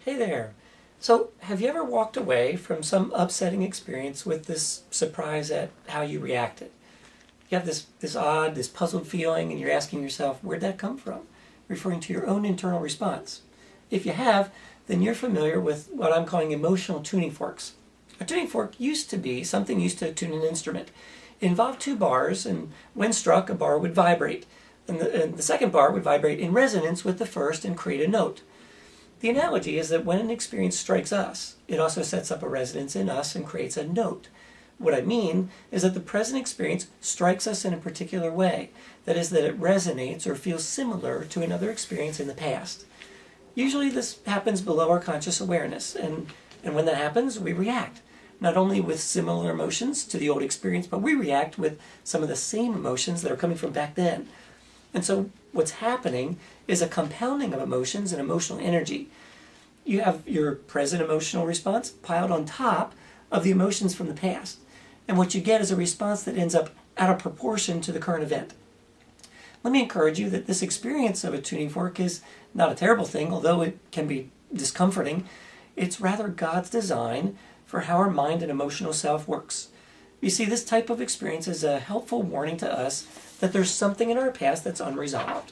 Hey there. So, have you ever walked away from some upsetting experience with this surprise at how you reacted? You have this odd, this puzzled feeling, and you're asking yourself, where'd that come from? Referring to your own internal response. If you have, then you're familiar with what I'm calling emotional tuning forks. A tuning fork used to be something used to tune an instrument. It involved two bars, and when struck, a bar would vibrate. And the second bar would vibrate in resonance with the first and create a note. The analogy is that when an experience strikes us, it also sets up a resonance in us and creates a note. What I mean is that the present experience strikes us in a particular way. That is, that it resonates or feels similar to another experience in the past. Usually this happens below our conscious awareness, and when that happens, we react. Not only with similar emotions to the old experience, but we react with some of the same emotions that are coming from back then. And so what's happening is a compounding of emotions and emotional energy. You have your present emotional response piled on top of the emotions from the past. And what you get is a response that ends up out of proportion to the current event. Let me encourage you that this experience of a tuning fork is not a terrible thing, although it can be discomforting. It's rather God's design for how our mind and emotional self works. You see, this type of experience is a helpful warning to us that there's something in our past that's unresolved.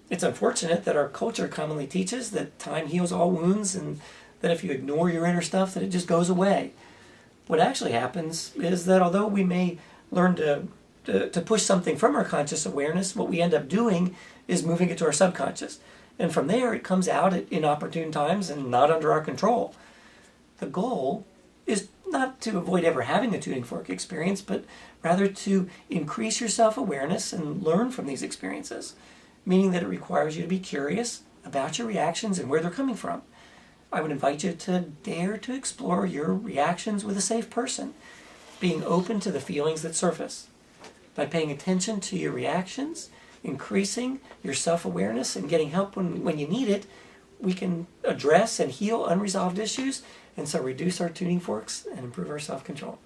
It's unfortunate that our culture commonly teaches that time heals all wounds and that if you ignore your inner stuff, that it just goes away. What actually happens is that although we may learn to push something from our conscious awareness, what we end up doing is moving it to our subconscious. And from there, it comes out at inopportune times and not under our control. The goal is not to avoid ever having a tuning fork experience, but rather to increase your self-awareness and learn from these experiences, meaning that it requires you to be curious about your reactions and where they're coming from. I would invite you to dare to explore your reactions with a safe person, being open to the feelings that surface. By paying attention to your reactions, increasing your self-awareness, and getting help when you need it, we can address and heal unresolved issues, and so reduce our tuning forks and improve our self-control.